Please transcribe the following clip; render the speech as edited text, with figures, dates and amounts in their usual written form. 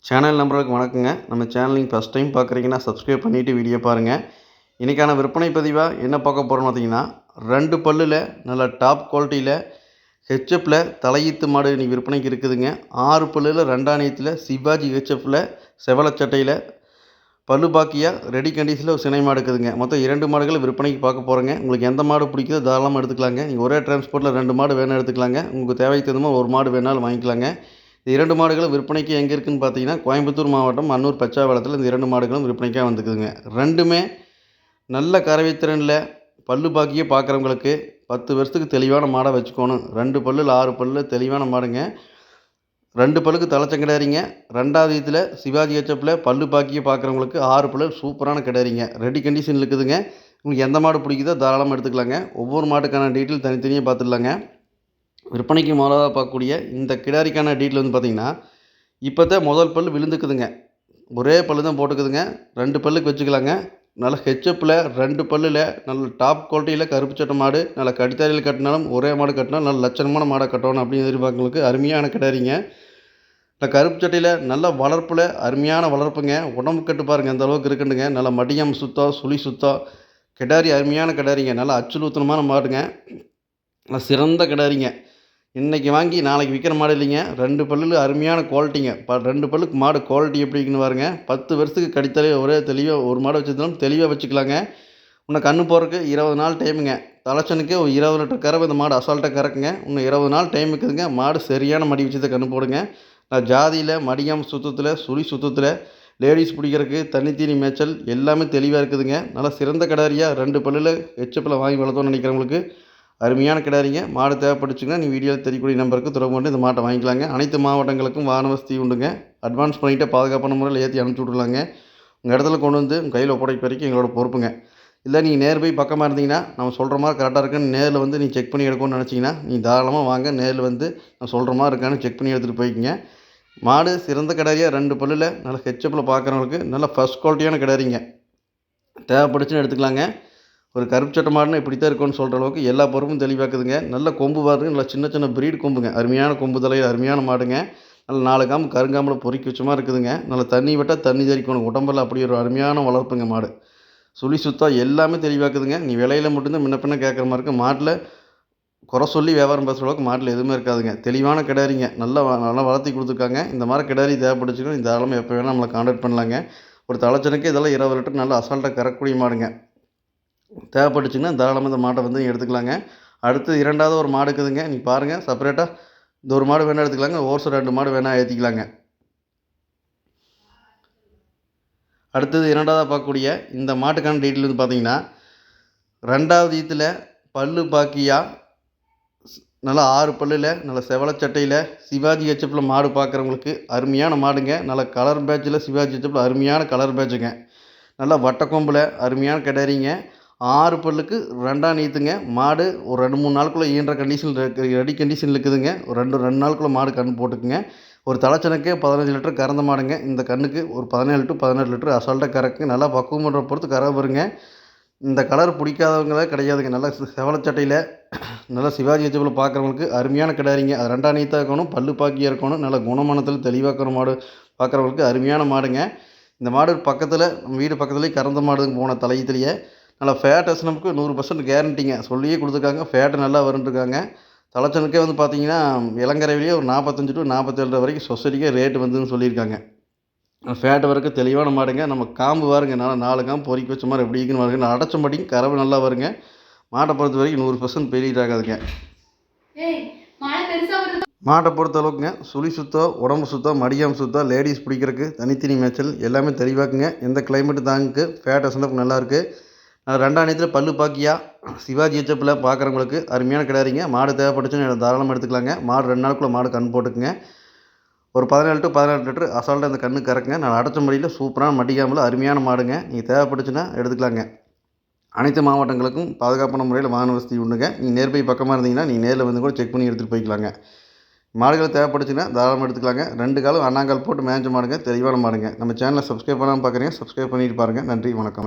Channel நம்பர்களுக்கு வணக்கங்க. நம்ம channel நீங்கள் ஃபஸ்ட் டைம் பார்க்குறீங்கன்னா சப்ஸ்கிரைப் பண்ணிவிட்டு வீடியோ பாருங்கள். இன்றைக்கான விற்பனை பதிவாக என்ன பார்க்க போகிறோம்னு பார்த்தீங்கன்னா, 2 பல்லில் நல்ல டாப் குவாலிட்டியில் ஹெச்எஃப்பில் தலையீத்து மாடு இன்றைக்கி விற்பனைக்கு இருக்குதுங்க. 6 பல்லில் 2ஆம் நீத்தில் சிவாஜி ஹெச்எஃப்பில் செவலச்சட்டையில் பல்லு பாக்கியாக ரெடி கண்டிஷனில் ஒரு சினை மாடு இருக்குதுங்க. மொத்தம் 2 மாடுகள் விற்பனைக்கு பார்க்க போகிறோங்க. உங்களுக்கு எந்த மாடு பிடிக்குதோ தாராளமாக எடுத்துக்கலாங்க. நீங்கள் ஒரே டிரான்ஸ்போர்ட்டில் 2 மாடு வேணால் எடுத்துக்கலாங்க. உங்களுக்கு தேவைக்கு தகுந்த மாதிரி 1 மாடு வேணாலும் வாங்கிக்கலாங்க. இந்த 2 மாடுகளும் விற்பனைக்கு எங்கே இருக்குதுன்னு பார்த்தீங்கன்னா, கோயம்புத்தூர் மாவட்டம் அன்னூர் பச்சாவளத்தில் இந்த 2 மாடுகளும் விற்பனைக்காக வந்துக்குதுங்க. 2மே நல்ல கறவைத்திறனில் பல்லு பாக்கியே பார்க்குறவங்களுக்கு 10 வருஷத்துக்கு தெளிவான மாடை வச்சுக்கணும். 2 பல்லில் 6 பல்லில் தெளிவான மாடுங்க. 2 பல்லுக்கு தலைச்சங்கிடாரிங்க. 2ஆவது இதில் சிவாஜி ஹெச்எஃப்பில் பல்லு பாக்கியே பார்க்குறவங்களுக்கு 6 பல்லு சூப்பரான கிடாரிங்க. ரெடி கண்டிஷன் இருக்குதுங்க. உங்களுக்கு எந்த மாடு பிடிக்குதோ தாராளமாக எடுத்துக்கலாங்க. ஒவ்வொரு மாட்டுக்கான டீட்டெயில் தனித்தனியாக பார்த்துடலாங்க. விற்பனைக்கு முதலாக பார்க்கக்கூடிய இந்த கிடாரிக்கான டீட்டெயில் வந்து பார்த்திங்கன்னா, இப்போ தான் முதல் பல் விழுந்துக்குதுங்க. ஒரே பல்லு தான் போட்டுக்குதுங்க. 2 பல்லுக்கு வச்சுக்கலாங்க. நல்ல ஹெச்எப்பில் 2 பல்லில் நல்ல டாப் குவாலிட்டியில் கருப்பு சட்டை மாடு, நல்ல கடித்தாரியில் கட்டினாலும் ஒரே மாடு கட்டினாலும் நல்ல லட்சணமான மாடை கட்டணும் அப்படின்னு எதிர்பார்க்கறவங்களுக்கு அருமையான கிடாரிங்க. இந்த கருப்பு சட்டையில் நல்ல வளர்ப்பில் அருமையான வளர்ப்புங்க. உடம்பு கட்டு பாருங்கள் எந்த அளவுக்கு இருக்குண்டுங்க. நல்ல மடியம் சுத்தம், சுழி சுத்தம். கிடாரி அருமையான கிடாரிங்க. நல்லா அச்சுலூத்தனமான மாடுங்க. நல்லா சிறந்த கிடாரிங்க. இன்றைக்கி வாங்கி நாளைக்கு விற்கிற மாடு இல்லைங்க. 2 பல்லில் அருமையான குவாலிட்டிங்க. 2 பல்லுக்கு மாடு குவாலிட்டி எப்படின்னு பாருங்க. 10 வருஷத்துக்கு கடித்தலே ஒரே தெளிவாக ஒரு மாடு வச்சுருந்தாலும் தெளிவாக வச்சுக்கலாங்க. இன்னும் கன்று போகிறதுக்கு 20 நாள் டைமுங்க. தலைச்சனுக்கே ஒரு 20 லிட்டர் கறவை இந்த மாடு அசால்ட்டாக கறக்குங்க. இன்னும் 20 நாள் டைம் இருக்குதுங்க. மாடு சரியான மடி வச்சு தான் கன்று போடுங்க. ஜாதியில் மடியம் சுத்தத்தில் சுழி சுத்தத்தில் லேடிஸ் பிடிக்கிறதுக்கு தண்ணி தீனி மேய்ச்சல் எல்லாமே தெளிவாக இருக்குதுங்க. நல்லா சிறந்த கிடாரியாக 2 பல்லில் ஹெச்எப்பில் வாங்கி வளர்த்தோன்னு நினைக்கிறவங்களுக்கு அருமையான கிடாரிங்க. மாடு தேவைப்பட்டுச்சுங்கன்னா நீ வீடியோவில் தெரியக்கூடிய நம்பருக்கு தொடர்பு கொண்டு இந்த மாட்டை வாங்கிக்கலாங்க. அனைத்து மாவட்டங்களுக்கும் வாகன வசதி உண்டுங்க. அட்வான்ஸ் பண்ணிவிட்டு பாதுகாப்பான முறையில் ஏற்றி அனுப்பிச்சி விட்ருலாங்க. உங்கள் இடத்துல கொண்டு வந்து உங்கள் கையில் ஒப்படைக்க வரைக்கும் எங்களோட பொறுப்புங்க. இல்லை நீங்கள் நேர் போய் பக்கமாக இருந்தீங்கன்னா நம்ம சொல்கிற மாதிரி கரெக்டாக இருக்குன்னு நேரில் வந்து நீ செக் பண்ணி எடுக்கணும்னு நினச்சிங்கன்னா நீ தாராளமாக வாங்க. நேரில் வந்து நான் சொல்கிற மாதிரி இருக்கான்னு செக் பண்ணி எடுத்துகிட்டு போய்க்குங்க. மாடு சிறந்த கிடாரியாக 2 பல்லில் நல்ல ஹெச்எப்பில் பார்க்குறவங்களுக்கு நல்ல ஃபஸ்ட் குவாலிட்டியான கிடாரிங்க. தேவைப்பட்டுச்சுன்னு எடுத்துக்கலாங்க. ஒரு கருப்பு சட்டை மாடுனா இப்படி தான் இருக்கும்னு சொல்கிற அளவுக்கு எல்லா பொறுப்பும் தெளிவாக்குதுங்க. நல்ல கொம்பு பாருங்க. நல்லா சின்ன சின்ன பிரீடு கொம்புங்க. அருமையான கொம்பு தலையில் அருமையான மாடுங்க. நல்ல 4 காம்பு கருங்காம்பில் பொறுக்கி வச்ச மாதிரி இருக்குதுங்க. நல்லா தண்ணி விட்டால் தண்ணி தெறிக்கணும். உடம்பெல்லாம் அப்படி ஒரு அருமையான வளர்ப்புங்க மாடு. சுழி சுத்தம் எல்லாமே தெளிவாக்குதுங்க. நீ விலையில் மட்டும்தான் முன்ன பின்ன கேட்குற மாதிரி இருக்குது. மாட்டில் குறை சொல்லி வியாபாரம் பேசுகிற அளவுக்கு மாட்டில் எதுவுமே இருக்காதுங்க. தெளிவான கிடாரிங்க. நல்லா வளர்த்தி கொடுத்துருக்காங்க. இந்த மாதிரி கிடாரி தேவைப்பட்டுச்சுன்னா இந்த தாராளமாக எப்போ வேணால் நம்மளை கான்டாக்ட் பண்ணலாங்க. ஒரு தலைச்சனுக்கு இதெல்லாம் 20 லிட்டர் நல்லா அசால்ட்டாக கறக்கக்கூடிய மாடுங்க. தேவைப்பட்டுச்சுன்னா தாராளமாக இந்த மாட்டை வந்து எடுத்துக்கலாங்க. அடுத்து 2ஆவது ஒரு மாடு இருக்குதுங்க. நீங்கள் பாருங்கள் செப்பரேட்டாக இந்த ஒரு மாடு வேணால் எடுத்துக்கலாங்க. ஓர்ஸ் 2 மாடு வேணால் ஏற்றிக்கலாங்க. அடுத்தது 2ஆவதாக பார்க்கக்கூடிய இந்த மாட்டுக்கான டீட்டெயில் வந்து பார்த்தீங்கன்னா, 2ஆவது ஈத்தில் பல்லு பாக்கியாக நல்லா 6 பல்லில் நல்ல செவலச்சட்டையில் சிவாஜி ஹெச்எப்பில் மாடு பார்க்குறவங்களுக்கு அருமையான மாடுங்க. நல்ல கலர் பேட்சில் சிவாஜி ஹெச்எப்பில் அருமையான கலர் பேட்சுங்க. நல்லா வட்டக்கொம்பில் அருமையான கிடாரிங்க. 6 பல்லுக்கு 2ஆம் நீத்துங்க. மாடு ஒரு 2-3 நாளுக்குள்ளே ஈன்ற கண்டிஷனில் ரெடி கண்டிஷனில் இருக்குதுங்க. ஒரு 2 நாளுக்குள்ளே மாடு கன்று போட்டுக்குங்க. ஒரு தலைச்சனுக்கே 15 லிட்டர் கறந்த மாடுங்க. இந்த கன்றுக்கு ஒரு 17 டு 18 லிட்டர் அசால்ட்டாக கறக்குங்க. நல்லா பக்குவம் பண்ணுற பொறுத்து கறவை வருங்க. இந்த கலர் பிடிக்காதவங்களே கிடையாதுங்க. நல்லா செவலச்சட்டையில் நல்லா சிவாஜி ஹெச்எப்பில் பார்க்குறவங்களுக்கு அருமையான கிடாரிங்க. அது 2ஆம் நீத்தாக இருக்கணும், பல்லு பாக்கியாக இருக்கணும், நல்ல குணமானத்தில் தெளிவாக்கிற மாடு பார்க்குறவங்களுக்கு அருமையான மாடுங்க. இந்த மாடு பக்கத்தில் நம்ம வீடு பக்கத்துலேயே கறந்த மாடுங்க போன தலையத்துலேயே நல்லா ஃபேட் எஸ்எம்க்கு 100% கேரண்டிங்க. சொல்லியே கொடுத்துருக்காங்க. ஃபேட்டு நல்லா வருன்ருக்காங்க. தலைச்சனுக்கே வந்து பார்த்தீங்கன்னா இளங்கரைவிலேயே ஒரு 45 டு 47 வரைக்கும் சொசைட்டிக்கே ரேட்டு வந்துன்னு சொல்லியிருக்காங்க. ஃபேட்டு வரைக்கும் தெளிவான மாடுங்க. நம்ம காம்பு பாருங்க. நல்லா 4 காம்பு பொறுக்கி வச்ச மாதிரி எப்படி இருக்குன்னு பாருங்க. அடைச்ச மாட்டிங்க கறவை நல்லா வருங்க. மாட்டை பொறுத்த வரைக்கும் 100% பெயிலியர் ஆகாதுங்க. மாட்டை பொறுத்த அளவுக்குங்க சுழி சுத்தம், உடம்பு சுத்தம், மடியாம் சுத்தம், லேடிஸ் பிடிக்கிறதுக்கு தனித்தனி மேய்ச்சல் எல்லாமே தெளிவாக்குங்க. எந்த கிளைமேட்டு தாங்குக்கு ஃபேட் எஸ்எம்க்கு நல்லாயிருக்கு. 2ஆம் நீத்தில் பல்லு பாக்கியாக சிவாஜி ஹெச்எப்பில் பார்க்குறவங்களுக்கு அருமையான கிடாரிங்க. மாடு தேவைப்பட்டுச்சுன்னு தாராளமாக எடுத்துக்கலாங்க. மாடு 2 நாளுக்குள்ளே மாடு கன்று போட்டுக்குங்க. ஒரு 17 டு 18 லிட்டர் அசால்ட்டாக இந்த கன்று கறக்குங்க. நான் அடைச்ச மடியில் சூப்பரான மடிக்காமல் அருமையான மாடுங்க. நீங்கள் தேவைப்பட்டுச்சுன்னா எடுத்துக்கலாங்க. அனைத்து மாவட்டங்களுக்கும் பாதுகாப்பான முறையில் வாகன வசதி உண்டுங்க. நீங்கள் நேர்பை பக்கமாக இருந்தீங்கன்னா நீங்கள் நேரில் வந்து கூட செக் பண்ணி எடுத்துகிட்டு போய்க்கலாங்க. மாடுகள் தேவைப்பட்டுச்சுன்னா தாராளமாக எடுத்துக்கலாங்க. 2 காலும் அண்ணாங்கால் போட்டு மேய்ஞ்ச மாடுங்க. தெளிவான மாடுங்க. நம்ம சேனலை சப்ஸ்கிரைப் பண்ணாமல் பார்க்குறீங்க, சப்ஸ்கிரைப் பண்ணிட்டு பாருங்கள். நன்றி, வணக்கம்.